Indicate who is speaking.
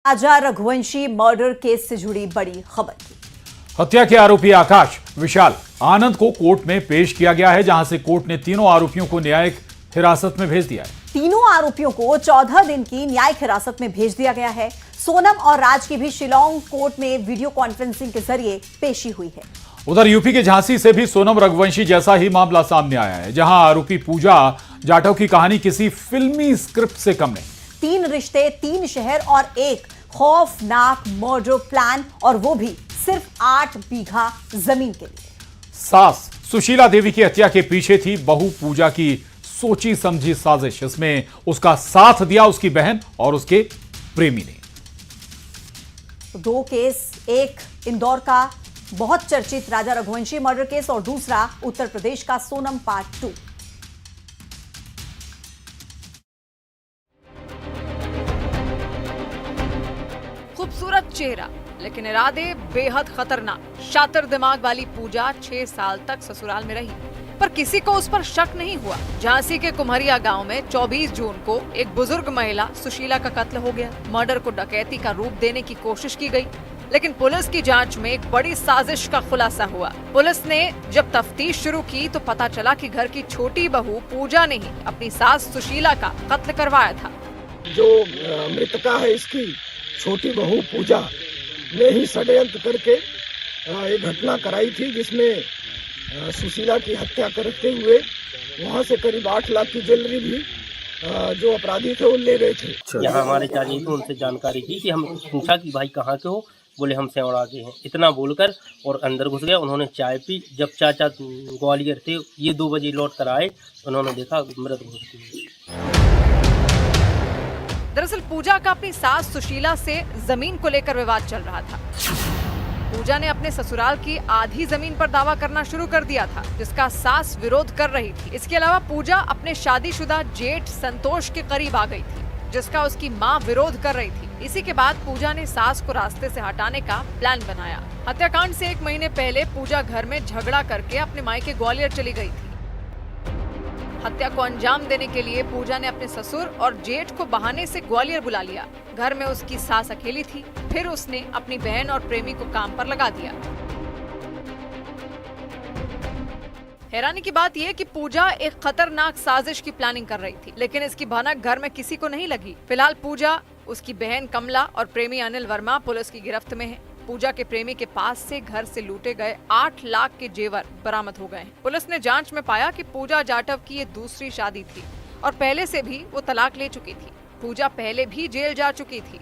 Speaker 1: राजा Raghuvanshi murder case से जुड़ी बड़ी खबर थी।
Speaker 2: हत्या के आरोपी आकाश विशाल आनंद को कोर्ट में पेश किया गया है, जहां से कोर्ट ने तीनों आरोपियों को न्यायिक हिरासत में भेज दिया है।
Speaker 1: तीनों आरोपियों को 14 दिन की न्यायिक हिरासत में भेज दिया गया है। सोनम और राज की भी शिलांग कोर्ट में वीडियो कॉन्फ्रेंसिंग के जरिए पेशी हुई है।
Speaker 2: उधर यूपी के झांसी से भी सोनम रघुवंशी जैसा ही मामला सामने आया है, जहां आरोपी पूजा जाटव की कहानी किसी फिल्मी स्क्रिप्ट से कम नहीं।
Speaker 1: 3 रिश्ते, 3 शहर और एक खौफनाक मर्डर प्लान, और वो भी सिर्फ 8 बीघा जमीन के लिए।
Speaker 2: सास सुशीला देवी की हत्या के पीछे थी बहू पूजा की सोची समझी साजिश। इसमें उसका साथ दिया उसकी बहन और उसके प्रेमी ने।
Speaker 1: 2 केस, एक इंदौर का बहुत चर्चित राजा रघुवंशी मर्डर केस और दूसरा उत्तर प्रदेश का सोनम पार्ट 2।
Speaker 3: खूबसूरत चेहरा लेकिन इरादे बेहद खतरनाक। शातिर दिमाग वाली पूजा 6 साल तक ससुराल में रही, पर किसी को उस पर शक नहीं हुआ। झांसी के कुम्हरिया गांव में 24 जून को एक बुजुर्ग महिला सुशीला का कत्ल हो गया। मर्डर को डकैती का रूप देने की कोशिश की गई, लेकिन पुलिस की जांच में एक बड़ी साजिश का खुलासा हुआ। पुलिस ने जब तफ्तीश शुरू की तो पता चला कि घर की छोटी बहू पूजा ने ही अपनी सास सुशीला का कत्ल करवाया था।
Speaker 4: जो मृतका है इसकी छोटी बहू पूजा ने ही षड्यंत्र करके एक घटना कराई थी, जिसमें सुशीला की हत्या करते हुए वहां से करीब 8 लाख की ज्वेलरी भी जो अपराधी थे वो ले गए थे।
Speaker 5: यहाँ हमारे चाची थे, उनसे जानकारी की कि हम पूछा कि भाई कहाँ के हो, बोले हम सेवड़ा के हैं। इतना बोलकर और अंदर घुस गया। उन्होंने चाय पी। जब चाचा ग्वालियर थे, ये 2 बजे लौट कर आए, उन्होंने देखा मृत घुस गई।
Speaker 3: दरअसल पूजा का अपनी सास सुशीला से जमीन को लेकर विवाद चल रहा था। पूजा ने अपने ससुराल की आधी जमीन पर दावा करना शुरू कर दिया था, जिसका सास विरोध कर रही थी। इसके अलावा पूजा अपने शादीशुदा जेठ संतोष के करीब आ गई थी, जिसका उसकी मां विरोध कर रही थी। इसी के बाद पूजा ने सास को रास्ते से हटाने का प्लान बनाया। हत्याकांड से 1 महीने पहले पूजा घर में झगड़ा करके अपने मायके ग्वालियर चली गई थी। हत्या को अंजाम देने के लिए पूजा ने अपने ससुर और जेठ को बहाने से ग्वालियर बुला लिया। घर में उसकी सास अकेली थी। फिर उसने अपनी बहन और प्रेमी को काम पर लगा दिया। हैरानी की बात यह कि पूजा एक खतरनाक साजिश की प्लानिंग कर रही थी, लेकिन इसकी भनक घर में किसी को नहीं लगी। फिलहाल पूजा, उसकी बहन कमला और प्रेमी अनिल वर्मा पुलिस की गिरफ्त में है। पूजा के प्रेमी के पास से घर से लूटे गए 8 लाख के जेवर बरामद हो गए हैं। पुलिस ने जांच में पाया कि पूजा जाटव की ये दूसरी शादी थी और पहले से भी वो तलाक ले चुकी थी। पूजा पहले भी जेल जा चुकी थी।